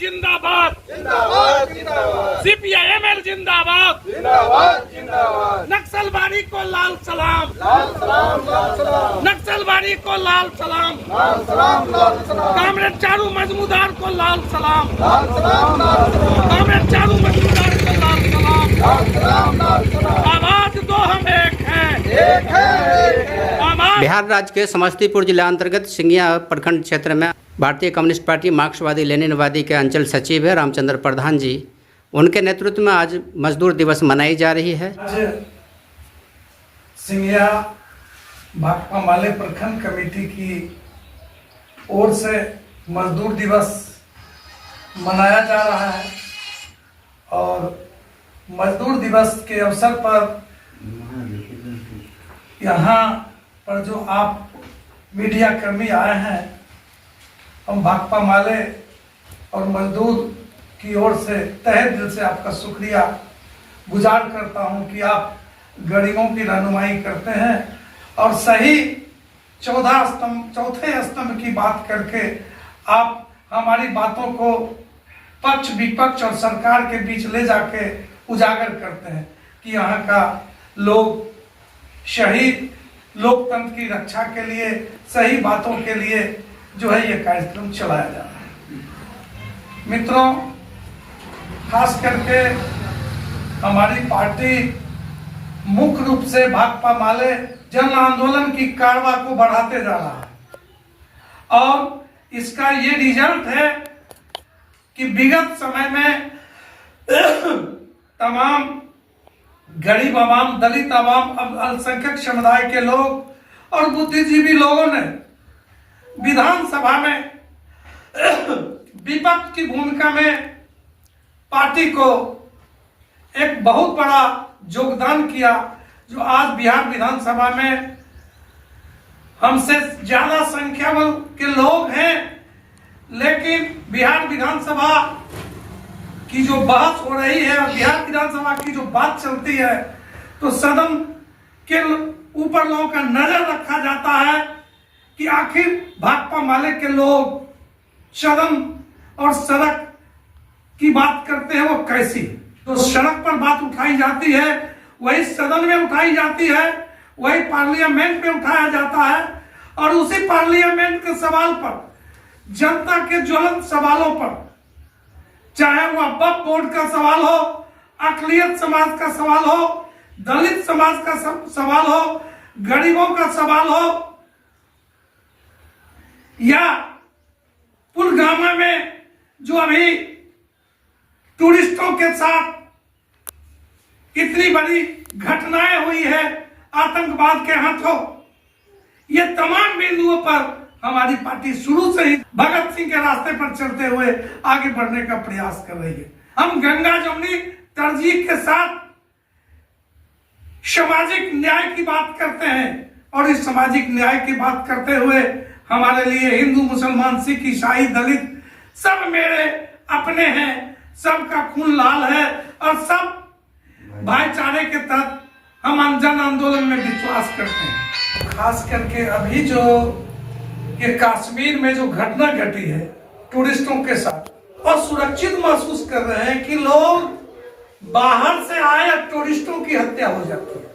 जिंदाबाद जिंदाबाद जिंदाबाद CPIML जिंदाबाद जिंदाबाद जिंदाबाद नक्सलवादी को लाल सलाम लाल सलाम लाल सलाम नक्सलवादी को लाल सलाम लाल सलाम लाल सलाम कामरेड चारू मजमूदार को लाल सलाम लाल सलाम लाल सलाम कामरेड चारू मजमूदार को लाल सलाम लाल सलाम लाल सलाम आवाज दो हम एक हैं एक है एक है आवाज बिहार राज्य के समस्तीपुर जिला अंतर्गत सिंगिया प्रखंड क्षेत्र में भारतीय कम्युनिस्ट पार्टी मार्क्सवादी लेनिनवादी के अंचल सचिव है रामचंद्र प्रधान जी। उनके नेतृत्व में आज मजदूर दिवस मनाई जा रही है। आज सिंगिया भाकपा माले प्रखंड कमेटी की ओर से मजदूर दिवस मनाया जा रहा है और मजदूर दिवस के अवसर पर यहाँ पर जो आप मीडिया कर्मी आए हैं, हम भाकपा माले और मजदूर की ओर से तहे दिल से आपका शुक्रिया गुजार करता हूं कि आप गरीबों की रहनुमाई करते हैं और सही चौथे स्तंभ की बात करके आप हमारी बातों को पक्ष विपक्ष और सरकार के बीच ले जाके उजागर करते हैं कि यहाँ का लोग शहीद लोकतंत्र की रक्षा के लिए सही बातों के लिए जो है ये कार्यक्रम चलाया जा रहा है। मित्रों, खास करके हमारी पार्टी मुख्य रूप से भाकपा माले जन आंदोलन की कारवा को बढ़ाते जा रहा है और इसका ये रिजल्ट है कि विगत समय में तमाम गरीब आवाम, दलित आवाम, अल्पसंख्यक समुदाय के लोग और बुद्धिजीवी लोगों ने विधानसभा में विपक्ष की भूमिका में पार्टी को एक बहुत बड़ा योगदान किया, जो आज बिहार विधानसभा में हमसे ज्यादा संख्या के लोग हैं, लेकिन बिहार विधानसभा की जो बहस हो रही है और बिहार विधानसभा की जो बात चलती है तो सदन के ऊपर लोगों का नजर रखा जाता है कि आखिर भाकपा माले के लोग सदन और सड़क की बात करते हैं वो कैसी। तो सड़क पर बात उठाई जाती है, वही सदन में उठाई जाती है, वही पार्लियामेंट में उठाया जाता है और उसी पार्लियामेंट के सवाल पर, जनता के ज्वलंत सवालों पर, चाहे वो वक्फ बोर्ड का सवाल हो, अकलियत समाज का सवाल हो, दलित समाज का सवाल हो, गरीबों का सवाल हो, या पुलवामा में जो अभी टूरिस्टों के साथ इतनी बड़ी घटनाएं हुई है आतंकवाद के हाथों, ये तमाम बिंदुओं पर हमारी पार्टी शुरू से ही भगत सिंह के रास्ते पर चलते हुए आगे बढ़ने का प्रयास कर रही है। हम गंगा जमुनी तरजीह के साथ सामाजिक न्याय की बात करते हैं और इस सामाजिक न्याय की बात करते हुए हमारे लिए हिंदू, मुसलमान, सिख, ईसाई, दलित सब मेरे अपने हैं, सबका खून लाल है और सब भाईचारे के तहत हम जन आंदोलन में विश्वास करते हैं। खास करके अभी जो ये कश्मीर में जो घटना घटी है टूरिस्टों के साथ, और सुरक्षित महसूस कर रहे हैं कि लोग बाहर से आए टूरिस्टों की हत्या हो जाती है।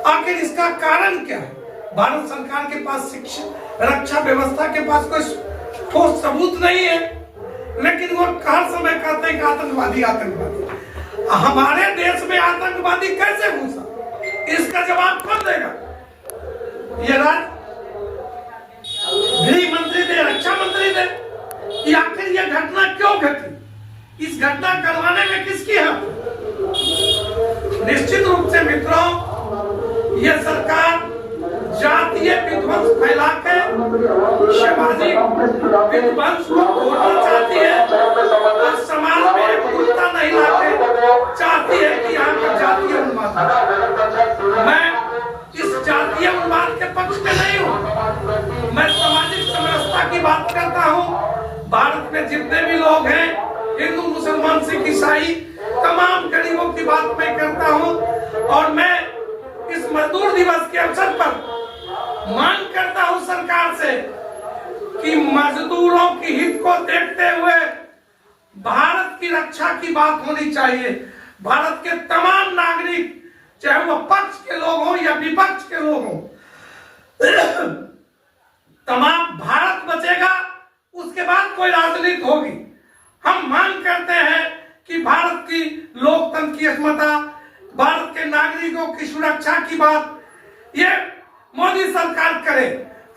आखिर इसका कारण क्या है? भारत सरकार के पास शिक्षा रक्षा व्यवस्था के पास कोई ठोस सबूत नहीं है, लेकिन वो हर समय कहते हैं कि आतंकवादी आतंकवादी। हमारे देश में आतंकवादी कैसे घुसा, इसका जवाब कौन देगा? ये गृह मंत्री दे, रक्षा मंत्री दे कि आखिर ये घटना क्यों घटी, इस घटना करवाने में किसकी हाथ? निश्चित रूप से मित्रों, ये सरकार जातीय विध्वंस फैला के सामाजिक विध्वंस को तोड़ना चाहती है और समाज में एकता नहीं लाके चाहती है कि यहाँ का जातीय उन्माद। मैं इस जातीय उन्माद के पक्ष में नहीं हूँ, मैं सामाजिक समरसता की बात करता हूँ। भारत में जितने भी लोग हैं, हिंदू, मुसलमान, सिख, ईसाई, तमाम गरीबों की बात मैं करता हूँ और मैं इस मजदूर दिवस के अवसर पर मांग करता हूं सरकार से कि मजदूरों की हित को देखते हुए सुरक्षा की बात होनी चाहिए। भारत के तमाम नागरिक, चाहे वो पक्ष के लोग हों या विपक्ष के लोग हों, तमाम भारत बचेगा, उसके बाद कोई राजनीति होगी। हम मांग करते हैं कि भारत की लोकतंत्र की क्षमता, भारत के नागरिकों की सुरक्षा की बात ये मोदी सरकार करे।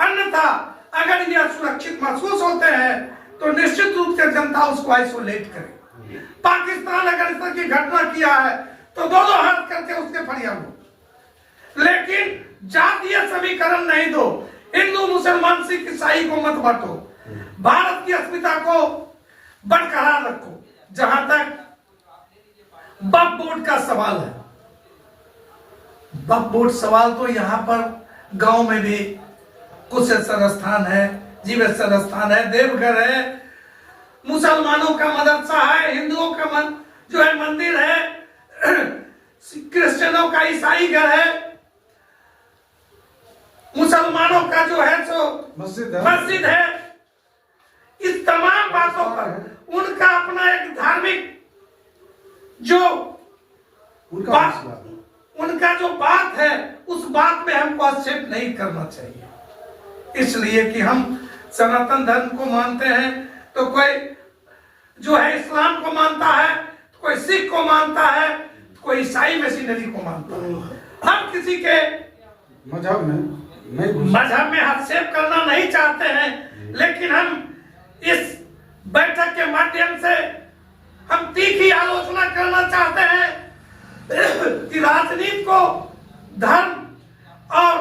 अन्यथा अगर ये सुरक्षित महसूस होते हैं तो निश्चित रूप से जनता उसको आइसोलेट करे। पाकिस्तान अगर इस तरह की घटना किया है तो दो हाथ करके उसके फरियाद हो, लेकिन जातीय समीकरण नहीं दो। हिंदू मुसलमान सिख ईसाई को मत बांटो, भारत की अस्मिता को बरकरार रखो। जहां तक वक्फ बोर्ड का सवाल है, वक्फ बोर्ड सवाल तो यहाँ पर गांव में भी कुशेश्वर स्थान है, जीवेश्वर स्थान है, देवघर है, मुसलमानों का मदरसा है, हिंदुओं का जो है मंदिर है, क्रिश्चियनों का ईसाई घर है, मुसलमानों का जो है सो मस्जिद है। इस तमाम बातों पर उनका अपना एक धार्मिक जो उनका जो बात है, उस बात में हमको आक्षेप नहीं करना चाहिए। इसलिए कि हम सनातन धर्म को मानते हैं, तो कोई जो है इस्लाम को मानता है, तो कोई सिख को मानता है, तो कोई ईसाई मशीनरी को मानता है। हम किसी के मजहब में हस्तक्षेप करना नहीं चाहते हैं, लेकिन हम इस बैठक के माध्यम से हम तीखी आलोचना करना चाहते हैं कि राजनीति को धर्म और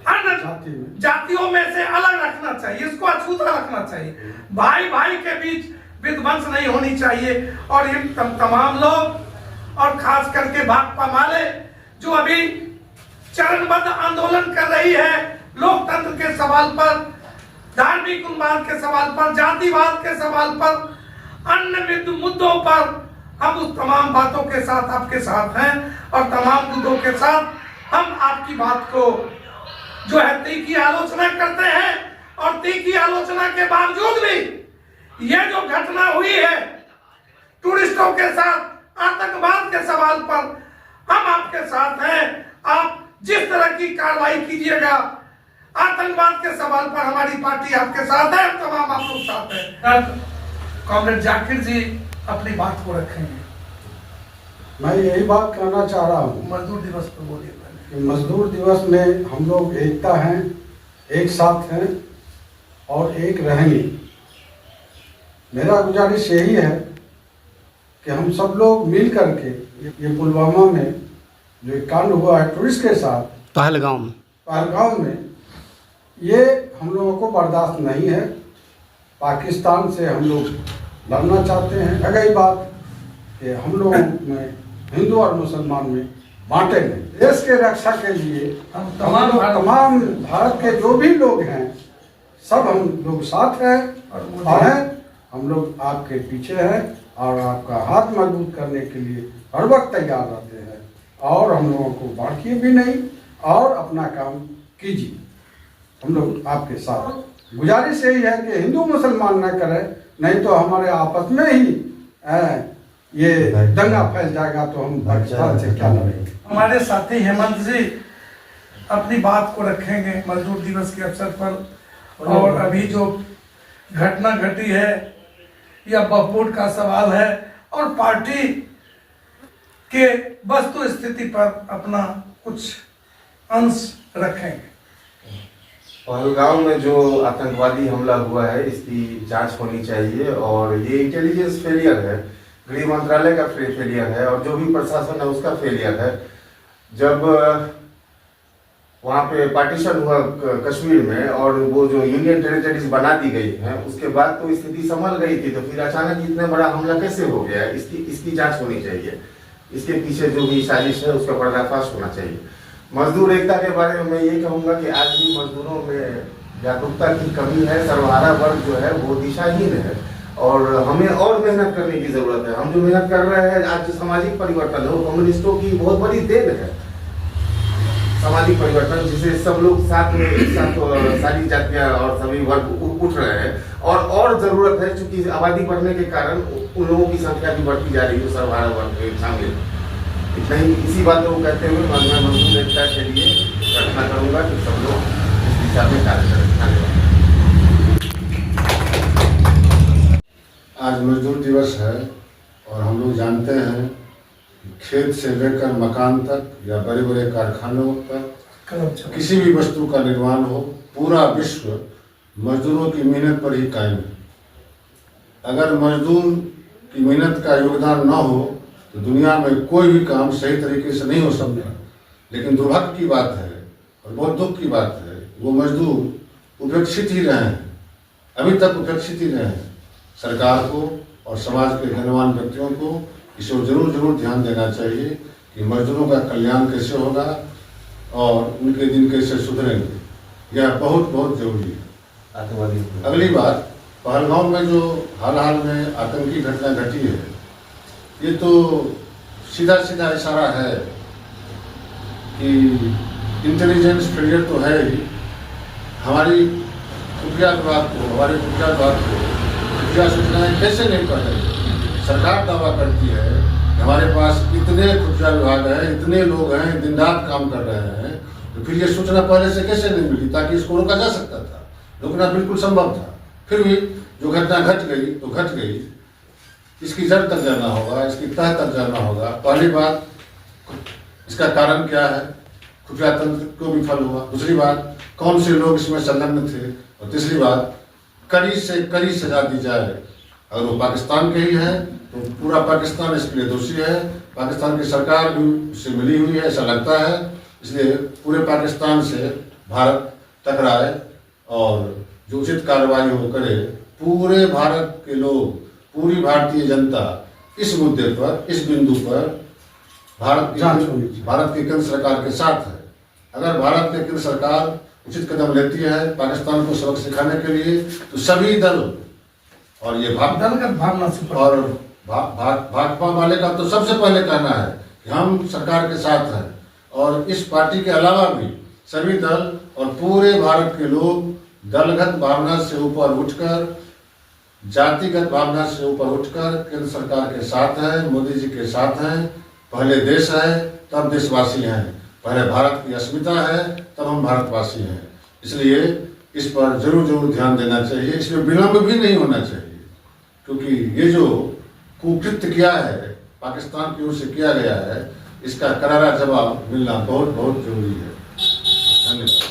अन्य जातियों में से अलग रखना चाहिए, इसको अछूता रखना चाहिए। भाई भाई के बीच विध्वंस नहीं होनी चाहिए। और इन तमाम लोग और खास करके भाकपा माले जो अभी चरणबद्ध आंदोलन कर रही है, लोकतंत्र के सवाल पर, धार्मिक उन्माद के सवाल पर, जातिवाद के सवाल पर, अन्य मुद्दों पर, हम उस तमाम बातों के साथ आपके साथ हैं और तमाम मुद्दों के साथ हम आपकी बात को जो है तीखी आलोचना करते हैं। और तीखी आलोचना के बावजूद भी ये जो घटना हुई है टूरिस्टों के साथ, आतंकवाद के सवाल पर, हम आपके साथ हैं। आप जिस तरह की कार्रवाई कीजिएगा, आतंकवाद के सवाल पर हमारी पार्टी आपके साथ है, तमाम आप लोग साथ हैं। कॉमरेड जाकिर जी अपनी बात को रखेंगे। मैं यही बात कहना चाह रहा हूँ, मजदूर दिवस पर बोलिए। मजदूर दिवस में हम लोग एकता हैं, एक साथ हैं और एक रहेंगे। मेरा गुजारिश यही है कि हम सब लोग मिल करके ये पुलवामा में जो एक कांड हुआ है टूरिस्ट के साथ पहलगाम में, ये हम लोगों को बर्दाश्त नहीं है। पाकिस्तान से हम लोग लड़ना चाहते हैं। रही बात कि हम लोग में हिंदू और मुसलमान में बांटे नहीं। देश के रक्षा के लिए हम तमाम भारत के जो भी लोग हैं, सब हम लोग साथ हैं और हैं। हम लोग आपके पीछे हैं और आपका हाथ मजबूत करने के लिए हर वक्त तैयार रहते हैं। और हम लोगों को बांटिए भी नहीं और अपना काम कीजिए। हम लोग आपके साथ। गुजारिश यही है कि हिंदू मुसलमान न करें, नहीं तो हमारे आपस में ही ये दंगा फैल जाएगा, तो हम पाकिस्तान से क्या लड़ेंगे। हमारे साथी हेमंत जी अपनी बात को रखेंगे मजदूर दिवस के अवसर पर। और अभी जो घटना घटी है या वक्फ बोर्ड का सवाल है और पार्टी के वस्तु स्थिति पर अपना कुछ अंश रखेंगे। पहलगाम में जो आतंकवादी हमला हुआ है, इसकी जांच होनी चाहिए और ये इंटेलिजेंस फेलियर है, गृह मंत्रालय का फेलियर है और जो भी प्रशासन है उसका फेलियर है। जब वहाँ पे पार्टीशन हुआ कश्मीर में और वो जो यूनियन टेरिटरीज बना दी गई है, उसके बाद तो स्थिति संभल गई थी, तो फिर अचानक इतना बड़ा हमला कैसे हो गया? इसकी जांच होनी चाहिए। इसके पीछे जो भी साजिश है उसका पर्दाफाश होना चाहिए। मजदूर एकता के बारे में मैं ये कहूँगा कि आज भी मजदूरों में जागरूकता की कमी है। सर्वहारा वर्ग जो है वो दिशाहीन है और हमें और मेहनत करने की जरूरत है। हम जो मेहनत कर रहे हैं, आज जो सामाजिक परिवर्तन है वो कम्युनिस्टों की बहुत बड़ी देन है। सामाजिक परिवर्तन जिसे सब लोग साथ में एक साथ सारी जातियां और सभी वर्ग उठ रहे हैं और जरूरत है, क्योंकि आबादी बढ़ने के कारण उन लोगों की संख्या भी बढ़ती जा रही है सर्वहारा वर्ग में शामिल। इतना ही, इसी बातों को कहते हुए मैं मजदूर एकता के लिए प्रार्थना करूंगा कि सब लोग इस दिशा में कार्य करें। धन्यवाद। आज मजदूर दिवस है और हम लोग जानते हैं खेत से लेकर मकान तक या बड़े बड़े कारखानों तक किसी भी वस्तु का निर्माण हो, पूरा विश्व मजदूरों की मेहनत पर ही कायम है। अगर मजदूर की मेहनत का योगदान न हो तो दुनिया में कोई भी काम सही तरीके से नहीं हो सकता। लेकिन दुर्भाग्य की बात है और बहुत दुख की बात है, वो मजदूर उपेक्षित ही रहे हैं, अभी तक उपेक्षित ही रहे हैं। सरकार को और समाज के गणमान्य व्यक्तियों को इस ओर जरूर ध्यान देना चाहिए कि मजदूरों का कल्याण कैसे होगा और उनके दिन कैसे सुधरेंगे। यह बहुत जरूरी है। अगली बात, पहलगाम में जो हाल में आतंकी घटना घटी है, ये तो सीधा इशारा है कि इंटेलिजेंस फेलियर तो है ही। हमारी खुफिया विभाग को खुफिया सूचनाएं कैसे नहीं पढ़ रही? सरकार दावा करती है कि हमारे पास इतने खुफिया विभाग है, इतने लोग हैं, दिन रात काम कर रहे हैं, तो फिर ये सूचना पहले से कैसे नहीं मिली ताकि इसको रोका जा सकता था? रोकना बिल्कुल संभव था। फिर भी जो घटना घट गई तो घट गई। इसकी जड़ तक जाना होगा, इसकी तह तक जाना होगा। पहली बात, इसका कारण क्या है? खुफिया तंत्र को विफल हुआ। दूसरी बात, कौन से लोग इसमें संलग्न थे? और तीसरी बात, कड़ी से कड़ी सजा दी जाए। अगर वो पाकिस्तान के ही है तो पूरा पाकिस्तान इसके लिए दोषी है। पाकिस्तान की सरकार भी उससे मिली हुई है, ऐसा लगता है। इसलिए पूरे पाकिस्तान से भारत टकराए और जो उचित कार्रवाई वो करे। पूरे भारत के लोग, पूरी भारतीय जनता इस मुद्दे पर, इस बिंदु पर भारत की केंद्र सरकार के साथ है। अगर भारत की केंद्र सरकार उचित कदम लेती है पाकिस्तान को सबक सिखाने के लिए, तो सभी दल और ये भाकपा वाले का तो सबसे पहले कहना है कि हम सरकार के साथ हैं। और इस पार्टी के अलावा भी सभी दल और पूरे भारत के लोग दलगत भावना से ऊपर उठकर, जातिगत भावना से ऊपर उठकर केंद्र सरकार के साथ हैं, मोदी जी के साथ हैं। पहले देश है तब देशवासी हैं, पहले भारत की अस्मिता है तब हम भारतवासी हैं। इसलिए इस पर जरूर ध्यान देना चाहिए। इसमें विलंब भी नहीं होना चाहिए, क्योंकि ये जो कुकृत्य किया है पाकिस्तान की ओर से किया गया है, इसका करारा जवाब मिलना बहुत जरूरी है। धन्यवाद।